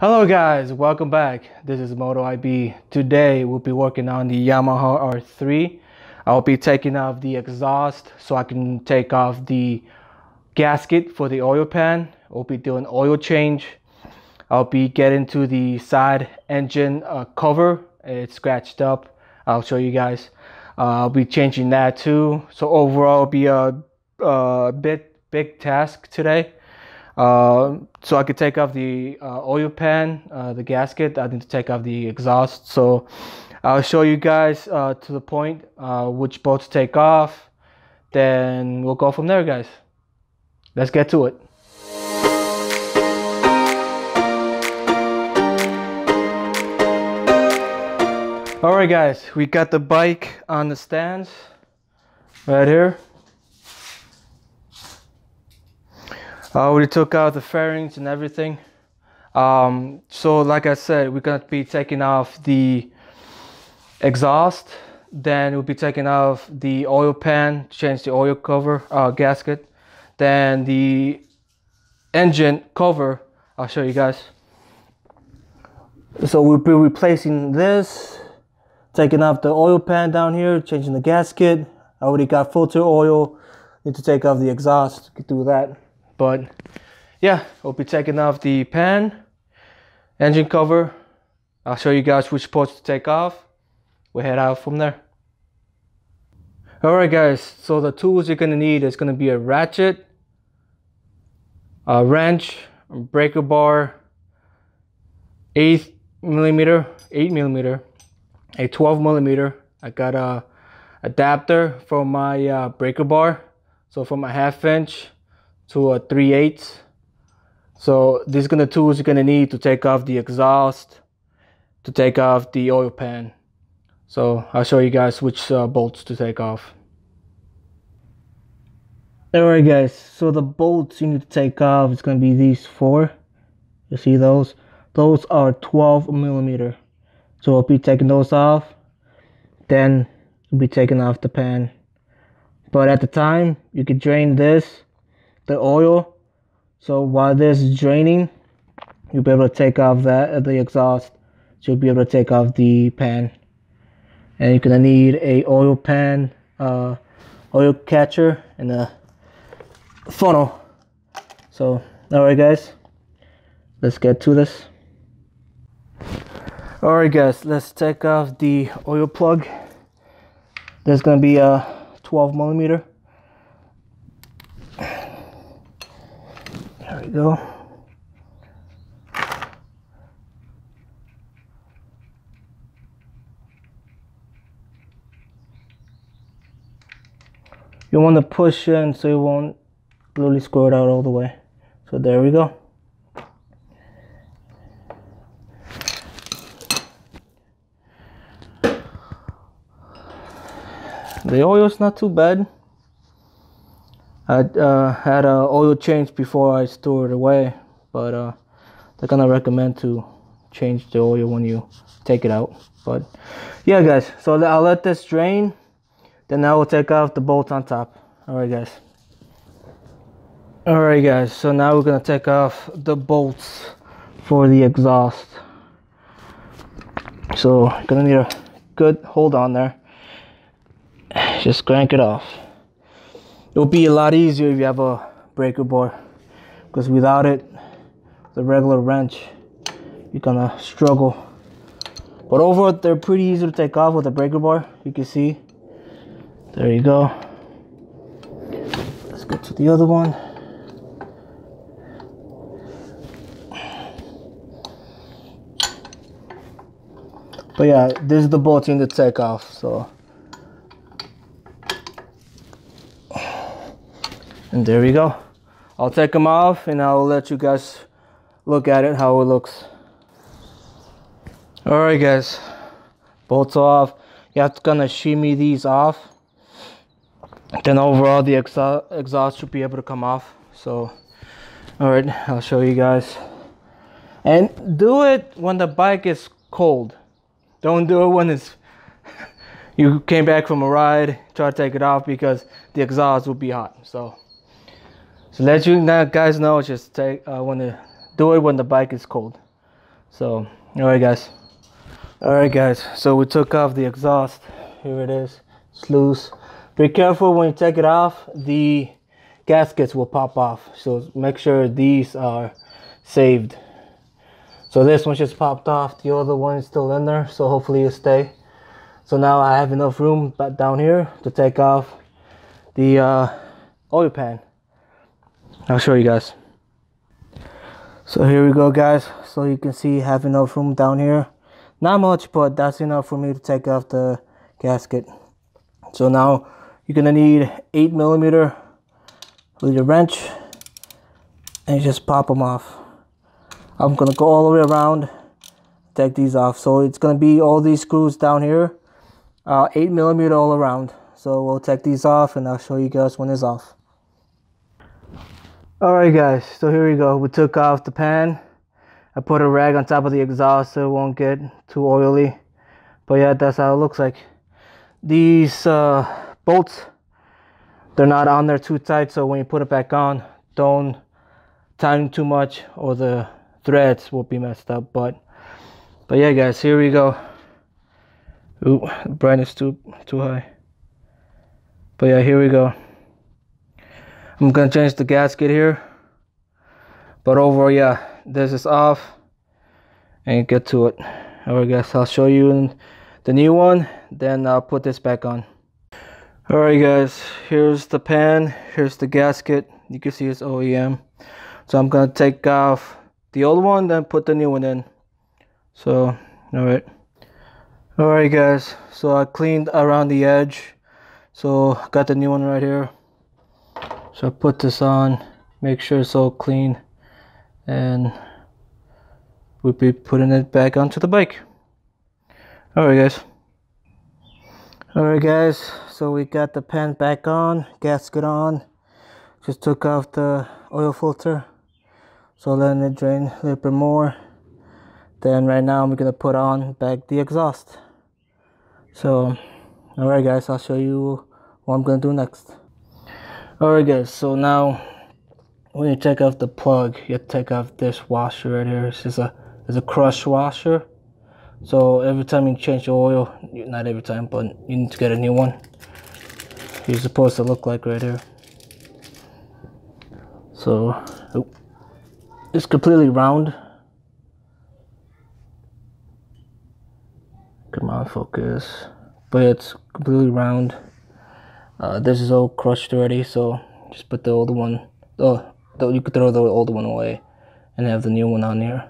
Hello guys, welcome back. This is Moto IB. Today we'll be working on the Yamaha R3. I'll be taking off the exhaust so I can take off the gasket for the oil pan. We'll be doing oil change. I'll be getting to the side engine cover. It's scratched up. I'll show you guys. I'll be changing that too. So overall it'll be a big task today. So I could take off the oil pan, the gasket. I need to take off the exhaust. So I'll show you guys to the point which bolts to take off. Then we'll go from there, guys. Let's get to it. Alright guys, we got the bike on the stands right here. I already took out the fairings and everything. So like I said, we're gonna be taking off the exhaust. Then we'll be taking off the oil pan, change the oil cover, gasket. Then the engine cover, I'll show you guys. So we'll be replacing this, taking off the oil pan down here, changing the gasket. I already got filter oil, need to take off the exhaust, could do that. But yeah, we'll be taking off the pan, engine cover. I'll show you guys which parts to take off. We'll head out from there. Alright guys, so the tools you're gonna need is gonna be a ratchet, a wrench, a breaker bar, 8mm, a 12mm. I got a adapter for my breaker bar, so from a 1/2 inch to a 3/8. So these are the tools you're gonna need to take off the exhaust, to take off the oil pan. So I'll show you guys which bolts to take off. Alright guys, so the bolts you need to take off is gonna be these 4. You see those? Those are 12mm. So I'll be taking those off. Then we'll be taking off the pan. But at the time, you could drain this, the oil. So while this is draining, you'll be able to take off the exhaust. So you'll be able to take off the pan. And you're gonna need a oil pan, oil catcher, and a funnel. So alright guys, let's get to this. Alright guys, let's take off the oil plug. There's gonna be a 12mm. There we go. You want to push in so it won't really squirt out all the way. So there we go. The oil's not too bad. I had an oil change before I stored it away, but they're gonna recommend to change the oil when you take it out. But yeah guys, so I'll let this drain, then I will take off the bolts on top. Alright guys, so now we're gonna take off the bolts for the exhaust. So you're gonna need a good hold on there. Just crank it off. It'll be a lot easier if you have a breaker bar, because without it, the regular wrench, you're gonna struggle. But overall, they're pretty easy to take off with a breaker bar. You can see. There you go. Let's get to the other one. But yeah, this is the bolt you need to take off. So. And there we go. I'll take them off and I'll let you guys look at it, how it looks. Alright guys, bolts off. You have to kind of shimmy these off. Then overall the exhaust should be able to come off. So, alright, I'll show you guys. And do it when the bike is cold. Don't do it when it's you came back from a ride, try to take it off, because the exhaust will be hot. So let you guys know, just do it when the bike is cold. So all right guys, so we took off the exhaust. Here it is. It's loose. Be careful when you take it off, the gaskets will pop off, so make sure these are saved. So this one just popped off, the other one is still in there, so hopefully it'll stay. So now I have enough room back down here to take off the oil pan. I'll show you guys. So here we go guys, so you can see I have enough room down here. Not much, but that's enough for me to take off the gasket. So now you're gonna need 8mm with your wrench and you just pop them off. I'm gonna go all the way around, take these off. So it's gonna be all these screws down here, 8mm all around. So we'll take these off and I'll show you guys when it's off. Alright guys, so here we go. We took off the pan. I put a rag on top of the exhaust so it won't get too oily. But yeah, that's how it looks like. These bolts, they're not on there too tight, so when you put it back on, don't tighten too much or the threads will be messed up. But yeah guys, here we go. Ooh, brightness too high. But yeah, here we go. I'm gonna change the gasket here. But overall, yeah, this is off and get to it. Alright guys, I'll show you the new one, then I'll put this back on. Alright guys, here's the pan, here's the gasket. You can see it's OEM. So I'm gonna take off the old one, then put the new one in. So alright guys, so I cleaned around the edge, so got the new one right here. So I put this on, make sure it's all clean, and we'll be putting it back onto the bike. Alright guys, so we got the pan back on, gasket on. Just took off the oil filter, so letting it drain a little bit more. Then right now I'm gonna put on back the exhaust. So alright guys, I'll show you what I'm gonna do next. Alright guys, so now when you take off the plug, you have to take off this washer right here. It's just a crush washer. So every time you change the oil, not every time, but you need to get a new one. It's supposed to look like right here. So it's completely round. Come on, focus. But it's completely round. This is all crushed already, so just put the old one. You could throw the old one away and have the new one on here.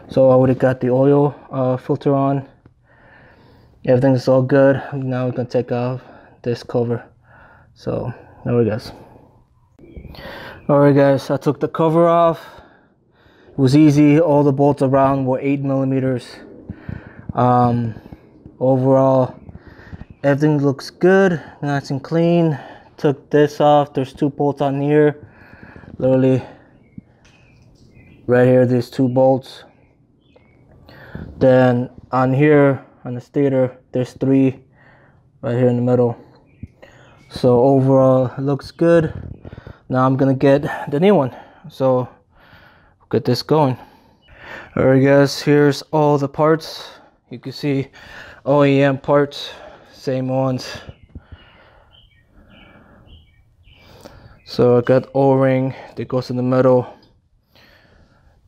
So I already got the oil filter on. Everything's all good. Now we're gonna take off this cover. So there we go. Alright guys, I took the cover off. It was easy. All the bolts around were 8mm. Overall, everything looks good, nice and clean. Took this off. There's 2 bolts on here. Literally right here, there's 2 bolts. Then on here, on the stator, there's 3 right here in the middle. So overall, it looks good. Now I'm gonna get the new one. So get this going. Alright guys, here's all the parts. You can see OEM parts, same ones. So I got O-ring that goes in the middle.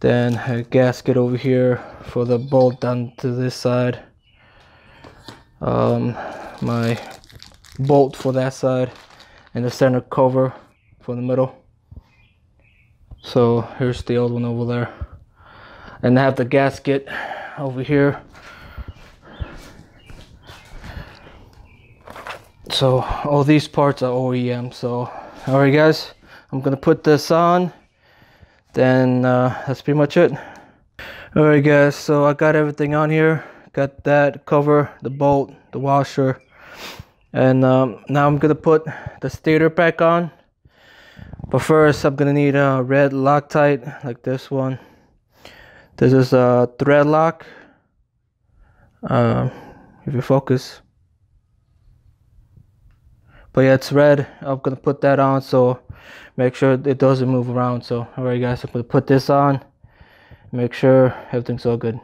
Then a gasket over here for the bolt down to this side. My bolt for that side, and the center cover for the middle. So here's the old one over there. And I have the gasket over here. So all these parts are OEM. So alright guys, I'm gonna put this on, then that's pretty much it. Alright guys, so I got everything on here. Got that cover, the bolt, the washer, and now I'm gonna put the stator back on. But first I'm gonna need a red Loctite like this one. This is a thread lock. If you focus. But yeah, it's red. I'm gonna put that on, so make sure it doesn't move around. So alright guys, I'm gonna put this on, make sure everything's all good.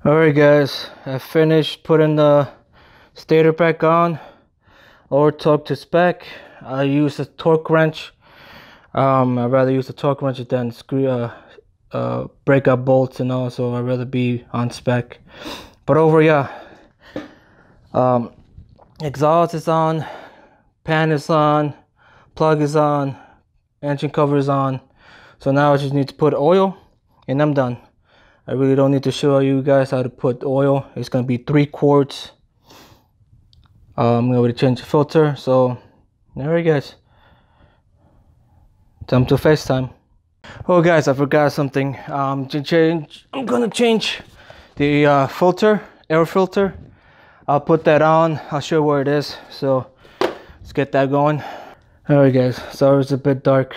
Alright guys, I finished putting the stator back on, or torque to spec. I use a torque wrench. I'd rather use a torque wrench than screw break up bolts and all, so I'd rather be on spec. But exhaust is on, pan is on, plug is on, engine cover is on. So now I just need to put oil and I'm done. I really don't need to show you guys how to put oil. It's gonna be 3 quarts. I'm going to change the filter. So there you guys. Time to FaceTime. Oh guys, I forgot something. I'm gonna change the filter, air filter. I'll put that on. I'll show you where it is. So let's get that going. Alright guys, sorry it's a bit dark.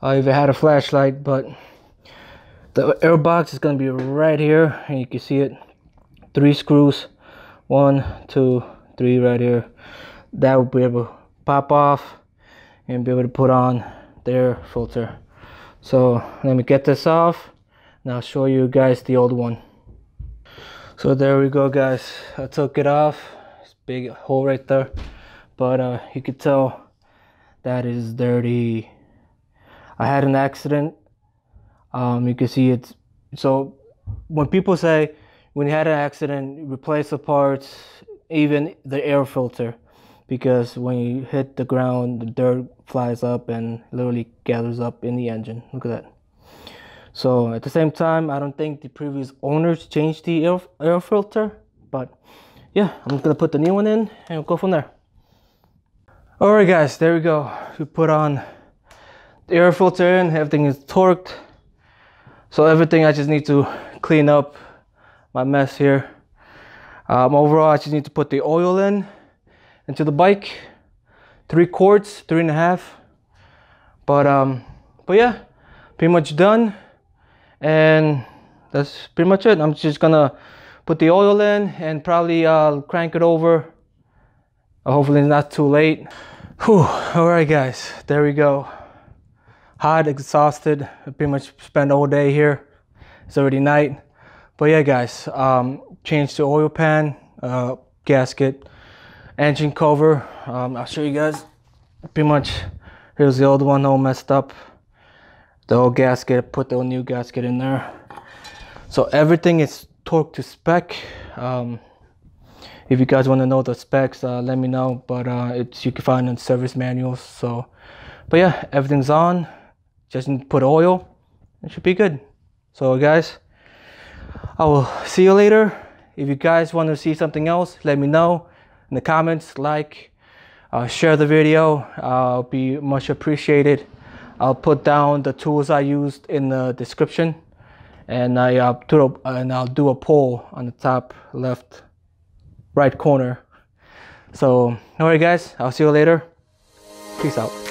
I even had a flashlight, but the air box is gonna be right here, and you can see it. 3 screws, 1, 2, 3 right here. That will be able to pop off and be able to put on the air filter. So let me get this off and I'll show you guys the old one. So there we go guys, I took it off. It's a big hole right there, but you can tell that is dirty. I had an accident. You can see it. So when people say when you had an accident, replace the parts, even the air filter, because when you hit the ground, the dirt flies up and literally gathers up in the engine. Look at that. So at the same time, I don't think the previous owners changed the air filter, but yeah, I'm gonna put the new one in and we'll go from there. All right guys, there we go. We put on the air filter in, everything is torqued. So everything, I just need to clean up my mess here. Overall, I just need to put the oil into the bike. 3 quarts, 3.5. But yeah, pretty much done. And that's pretty much it. I'm just gonna put the oil in and probably crank it over. Hopefully it's not too late. Whew. All right guys, there we go. Hot, exhausted. I pretty much spent all day here. It's already night. But yeah guys, changed the oil pan, gasket, engine cover. I'll show you guys. Pretty much, here's the old one all messed up. The old gasket, put the new gasket in there. So everything is torqued to spec. If you guys want to know the specs, let me know. But you can find in service manuals. So, but yeah, everything's on. Just need to put oil. It should be good. So guys, I will see you later. If you guys want to see something else, let me know in the comments. Like, share the video. I'll be much appreciated. I'll put down the tools I used in the description, and I'll do a poll on the top left right corner. So alright guys, I'll see you later. Peace out.